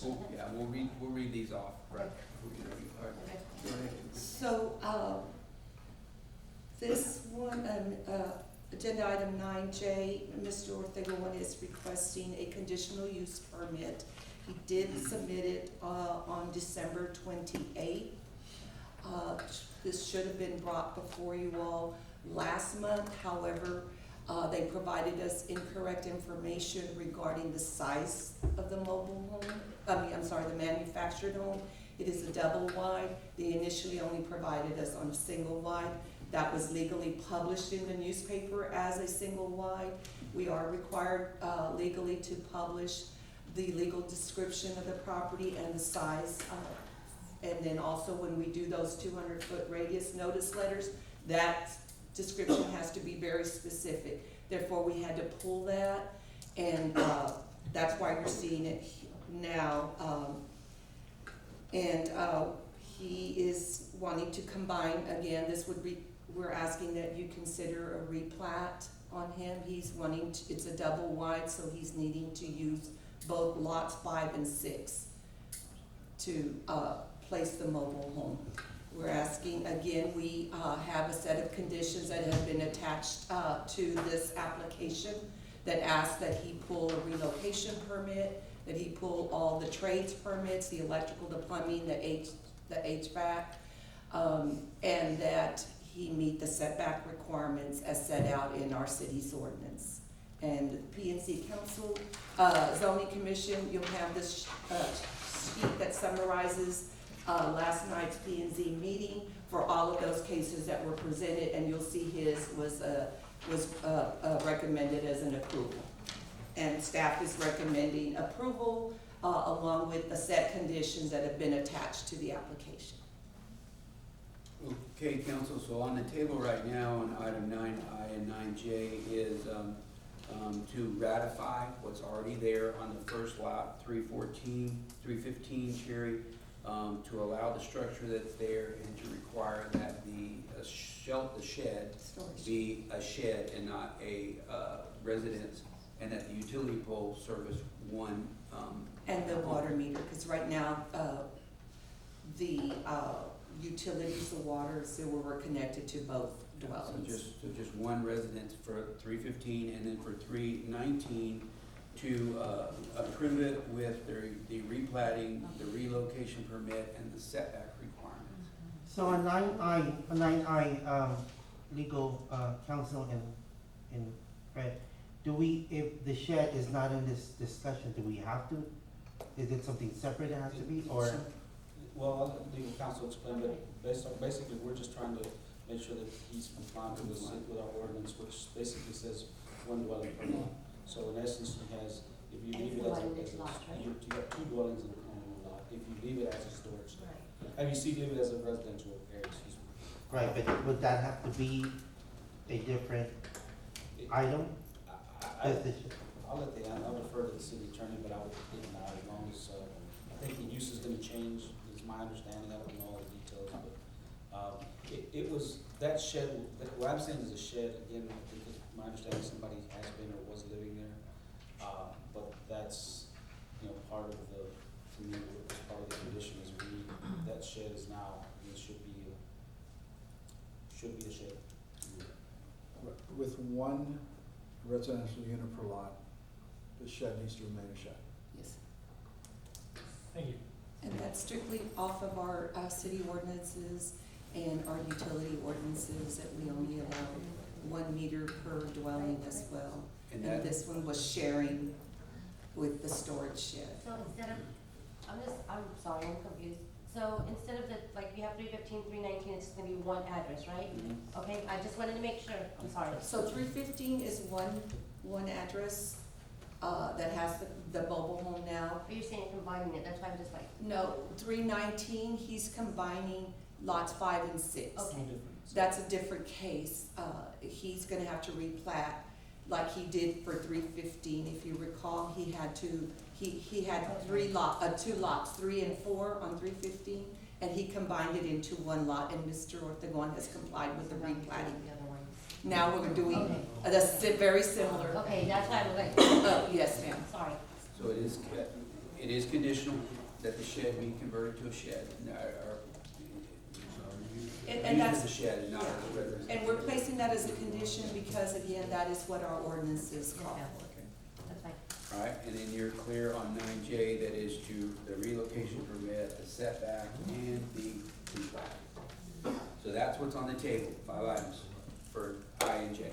We'll read these off, right? All right. Go ahead. So, this one, agenda item 9J, Mr. Ortega is requesting a conditional use permit. He did submit it, on December 28th. This should have been brought before you all last month, however, they provided us incorrect information regarding the size of the mobile home, the manufactured home. It is a double wide. They initially only provided us on a single wide. That was legally published in the newspaper as a single wide. We are required legally to publish the legal description of the property and the size. And then also when we do those 200-foot radius notice letters, that description has to be very specific. Therefore, we had to pull that, and that's why you're seeing it now. He is wanting to combine, again, we're asking that you consider a replat on him. He's wanting to, it's a double wide, so he's needing to use both lots 5 and 6 to place the mobile home. We're asking, again, we have a set of conditions that have been attached to this application that ask that he pull a relocation permit, that he pull all the trades permits, the electrical, the plumbing, the HVAC, and that he meet the setback requirements as set out in our city's ordinance. And P&Z Council, Zoning Commission, you'll have this sheet that summarizes last night's P&Z meeting for all of those cases that were presented, and you'll see his was recommended as an approval. And staff is recommending approval along with the set conditions that have been attached to the application. Okay, council, so on the table right now on item 9I and 9J is to ratify what's already there on the first lot, 315 Cherry, to allow the structure that's there and to require that the shed be a shed and not a residence, and that the utility pole service one. And the water meter, because right now, the utilities, the water, sewer were connected to both dwellings. So just one residence for 315, and then for 319 to approve it with the replatting, the relocation permit, and the setback requirements. So on 9I, legal counsel and Fred, if the shed is not in this discussion, do we have to? Is it something separate it has to be, or? Well, I'll let legal counsel explain, but basically, we're just trying to make sure that he's compliant with our ordinance, which basically says one dwelling per lot. So in essence, he has, if you leave it as you have 2 dwellings in a lot. If you leave it as a storage, and you leave it as a residential area, excuse me. Right, but would that have to be a different item? I'll defer to the city attorney, but I would think not, as long as, I think the use is gonna change, is my understanding, I don't know all the details, but, it was, that shed, what I'm saying is a shed, again, I think it's my understanding somebody has been or was living there, but that's, part of the, to me, part of the condition is that shed is now, it should be a shed. With one residential unit per lot, the shed needs to remain a shed. Yes. Thank you. And that's strictly off of our city ordinances and our utility ordinances that we only allow 1 meter per dwelling as well. And And this one was sharing with the storage shed. So instead of, I'm sorry, I'm confused. So instead of you have 315, 319, it's gonna be one address, right? Mm-hmm. Okay, I just wanted to make sure, I'm sorry. So 315 is one address that has the mobile home now. But you're saying combining it, that's why I'm just like. No, 319, he's combining lots 5 and 6. Okay. That's a different case. He's gonna have to replat like he did for 315. If you recall, he had had 2 lots, 3 and 4 on 315, and he combined it into 1 lot, and Mr. Ortegon has complied with the replatting. The other one. Now we're doing Okay. very similar. Okay, that's why I was like, Yes, ma'am. sorry. So it is, it is conditional that the shed be converted to a shed, or And used that's- as a shed and not as a residence. And we're placing that as a condition because, again, that is what our ordinances call for. Okay. That's fine. All right, and then you're clear on 9J, that is to the relocation permit, the setback, and the plat. So that's what's on the table, 5 items for I and J.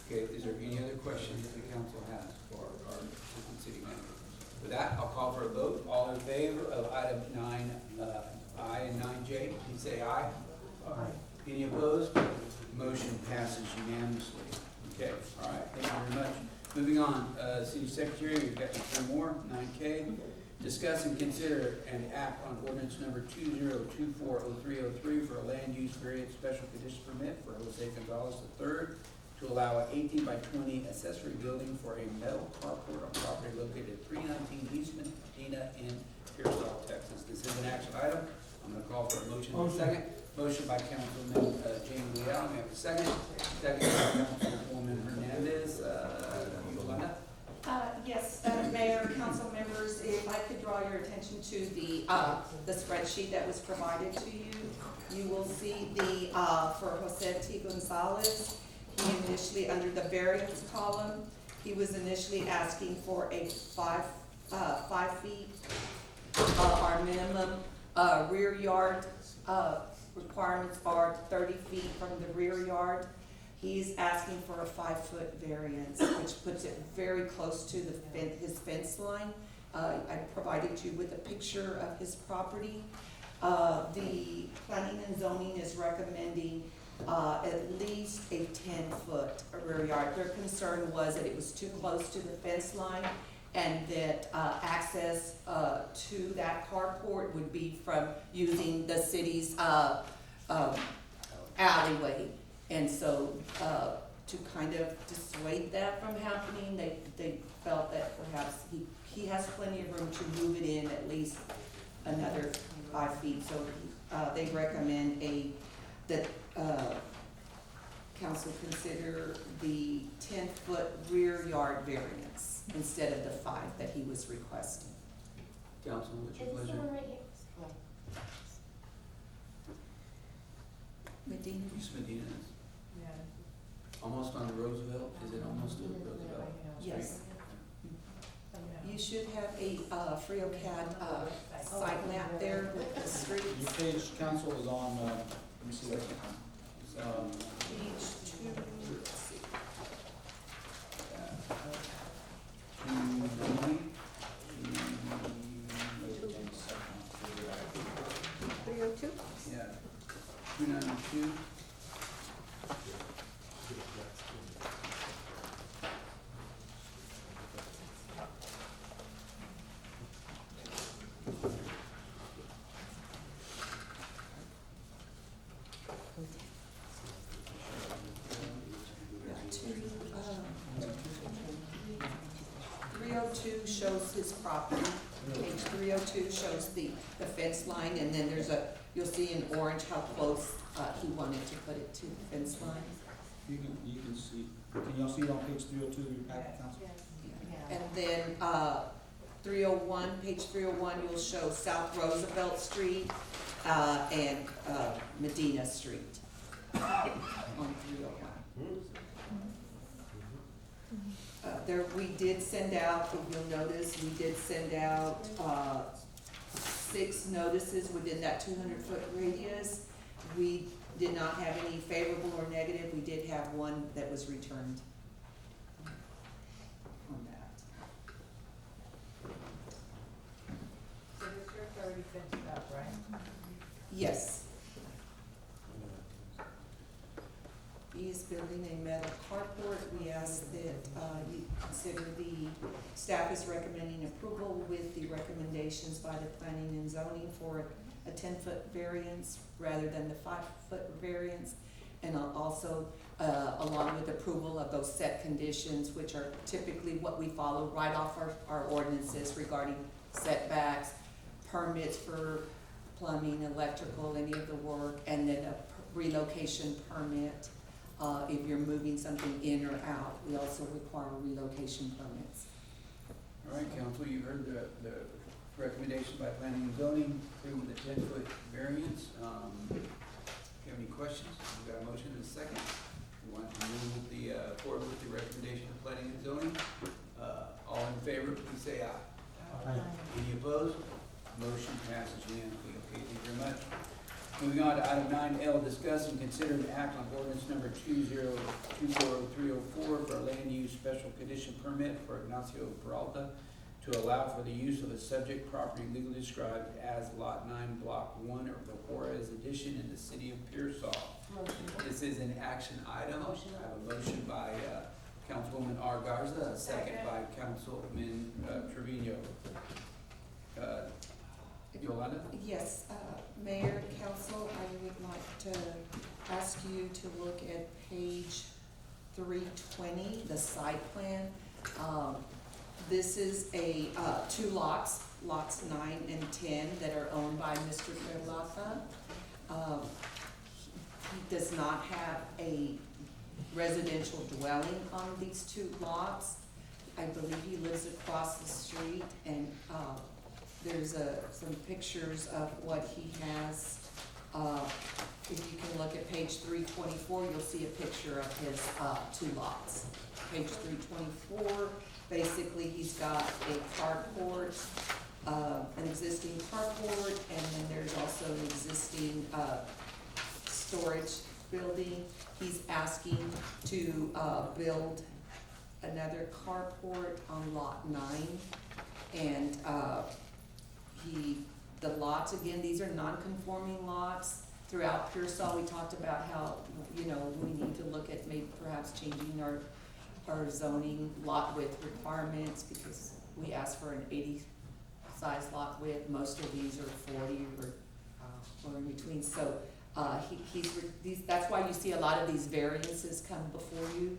Okay, is there any other questions that the council has for our assistant city manager? With that, I'll call for a vote. All in favor of item 9I and 9J, please say aye. Aye. Any opposed? Motion passes unanimously. Okay, all right, thank you very much. Moving on, City Secretary, we've got 3 more, 9K. Discuss and consider and act on ordinance number 20240303 for a land use variance special condition permit for Jose Gonzalez III to allow an 18 by 20 accessory building for a metal carport on property located at 319 Eastman, Medina, in Pearsall, Texas. This is an action item. I'm gonna call for a motion in a second. Motion by Councilman James Leal, may I have a second? Second by Councilwoman Hernandez. Yolanda? Yes, Mayor, council members, if I could draw your attention to the spreadsheet that was provided to you, you will see for Jose T. Gonzalez, he initially, under the variance column, he was initially asking for a 5 feet. Our minimum rear yard requirements are 30 feet from the rear yard. He's asking for a 5-foot variance, which puts it very close to his fence line. I provided you with a picture of his property. The planning and zoning is recommending at least a 10-foot rear yard. Their concern was that it was too close to the fence line and that access to that carport would be from using the city's alleyway. And so, to kind of dissuade that from happening, they felt that perhaps he has plenty of room to move it in at least another 5 feet. So, they recommend that council consider the 10-foot rear yard variance instead of the 5 that he was requesting. Council, what's your Is this the pleasure? one right here? Medina? East Medina, almost on the Roosevelt, is it almost to Roosevelt? Yes. You should have a FreoCAD site map there with the Your streets. page, council, is on, let me see that. Page 2, let's see. 302? Yeah, 292. Yeah, 302 shows his property. Page 302 shows the fence line, and then you'll see in orange how close he wanted to put it to the fence line. You can see, can y'all see it on page 302 of your packet, council? And then 301, page 301, you'll show South Roosevelt Street and Medina Street on 301. There, we did send out, if you'll notice, we did send out 6 notices within that 200-foot radius. We did not have any favorable or negative. We did have one that was returned on that. So the church already fenced up, right? Yes. He is building a metal carport. We ask that you consider staff is recommending approval with the recommendations by the planning and zoning for a 10-foot variance rather than the 5-foot variance. And also, along with approval of those set conditions, which are typically what we follow right off our ordinances regarding setbacks, permits for plumbing, electrical, any of the work, and then a relocation permit. If you're moving something in or out, we also require relocation permits. All right, council, you heard the recommendation by planning and zoning, approving the 10-foot variance. If you have any questions, we've got a motion and a second. We want to move forward with the recommendation of planning and zoning. All in favor, please say aye. Aye. Any opposed? Motion passes unanimously. Okay, thank you very much. Moving on to item 9L, discuss and consider an act on ordinance number 20240304 for a land use special condition permit for Ignacio Peralta to allow for the use of a subject property legally described as Lot 9, Block 1 of the Juarez Addition in the city of Pearsall. Motion. This is an action item. Motion. I have a motion by Councilwoman R. Garza, a second by Councilman Trevino. Yolanda? Yes, Mayor, Council, I would like to ask you to look at page 320, the site plan. This is two lots, lots 9 and 10, that are owned by Mr. Peralta. He does not have a residential dwelling on these two lots. I believe he lives across the street, and there's some pictures of what he has. If you can look at page 324, you'll see a picture of his two lots. Page 324, basically he's got a carport, an existing carport, and then there's also an existing storage building. He's asking to build another carport on lot 9, and the lots, again, these are non-conforming lots. Throughout Pearsall, we talked about how, we need to look at maybe perhaps changing our zoning lot width requirements, because we asked for an 80 size lot width. Most of these are 40 or in between. So that's why you see a lot of these variances come before you.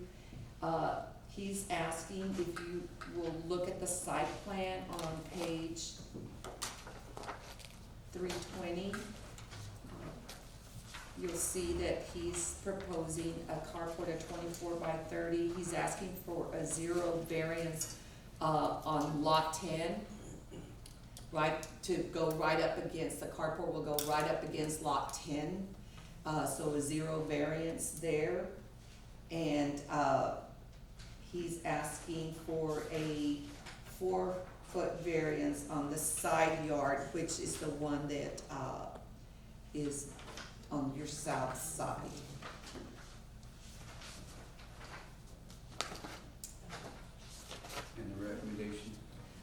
He's asking if you will look at the site plan on page 320. You'll see that he's proposing a carport of 24 by 30. He's asking for a 0 variance on lot 10, right, to go right up against, the carport will go right up against lot 10. So a 0 variance there. And he's asking for a 4-foot variance on the side yard, which is the one that is on your south side. And the recommendation?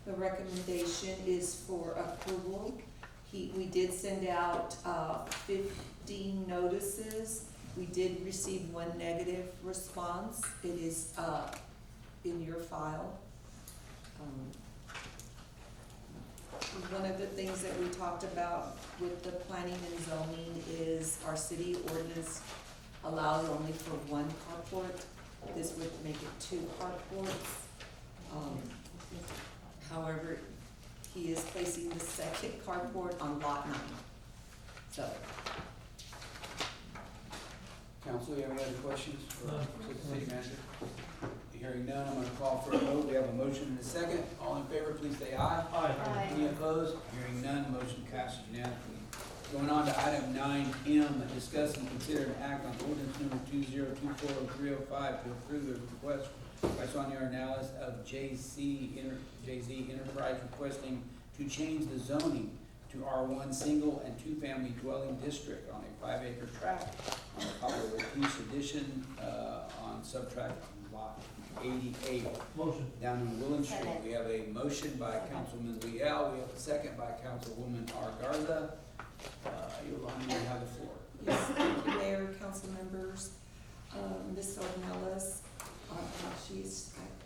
The recommendation is for approval. We did send out 15 notices. We did receive 1 negative response. It is in your file. One of the things that we talked about with the planning and zoning is our city ordinance allows only for 1 carport. This would make it 2 carports. However, he is placing the second carport on lot 9. So, Council, you have any other questions for No. the city manager? Hearing none, I'm gonna call for a vote. We have a motion and a second. All in favor, please say aye. Aye. Any opposed? Hearing none, motion passes unanimously. Going on to item 9M, discuss and consider an act on ordinance number 20240305 to approve the request by Sonia Ornelas of JZ Enterprise requesting to change the zoning to R1 single and 2-family dwelling district on a 5-acre tract on the Pablo Ortiz Addition on subtract lot 88 Motion. down in Willen Street. Second. We have a motion by Councilman Leal, we have a second by Councilwoman R. Garza. Yolanda, you have the floor. yes, thank you, Mayor, council members. Ms. Ornelas, I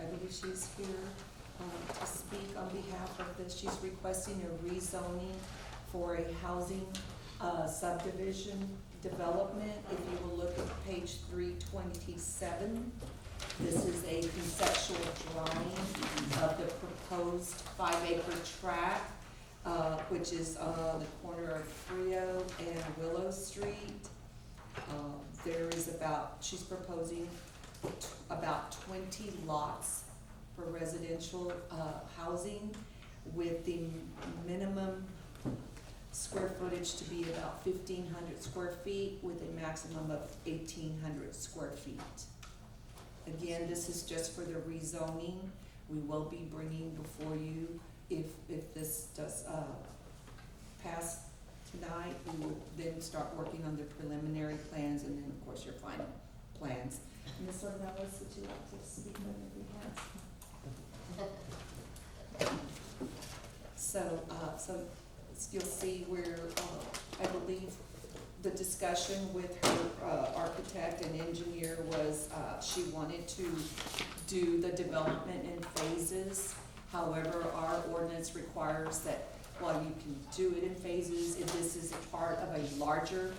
believe she's here to speak on behalf of this. She's requesting a rezoning for a housing subdivision development. If you will look at page 327, this is a conceptual drawing of the proposed 5-acre tract, which is on the corner of Frio and Willow Street. She's proposing about 20 lots for residential housing, with the minimum footage to be about 1,500 square feet with a maximum of 1,800 square feet. Again, this is just for the rezoning. We will be bringing before you, if this does pass tonight, we will then start working on the preliminary plans and then, of course, your final plans. Ms. Ornelas, would you like to speak on your behalf? So you'll see where, I believe the discussion with her architect and engineer was, she wanted to do the development in phases. However, our ordinance requires that while you can do it in phases, if this is a part of a larger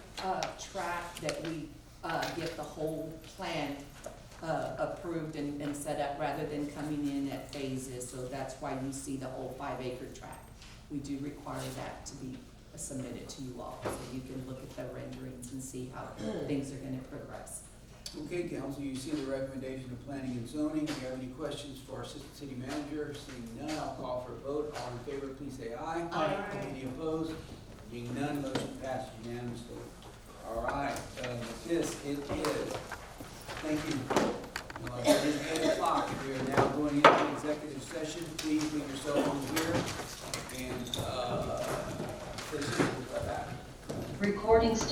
tract, that we get the whole plan approved and set up rather than coming in at phases. So that's why you see the whole 5-acre tract. We do require that to be submitted to you all, so you can look at the renderings and see how things are gonna progress. Okay, council, you see the recommendation of planning and zoning. Do you have any questions for our assistant city manager? Seeing none, I'll call for a vote. All in favor, please say aye. Aye. Any opposed? Being none, motion passed unanimously. All right, this it is. Thank you. It is 8 o'clock. We are now going into executive session. Please leave your cell phone here. And, this is, Recording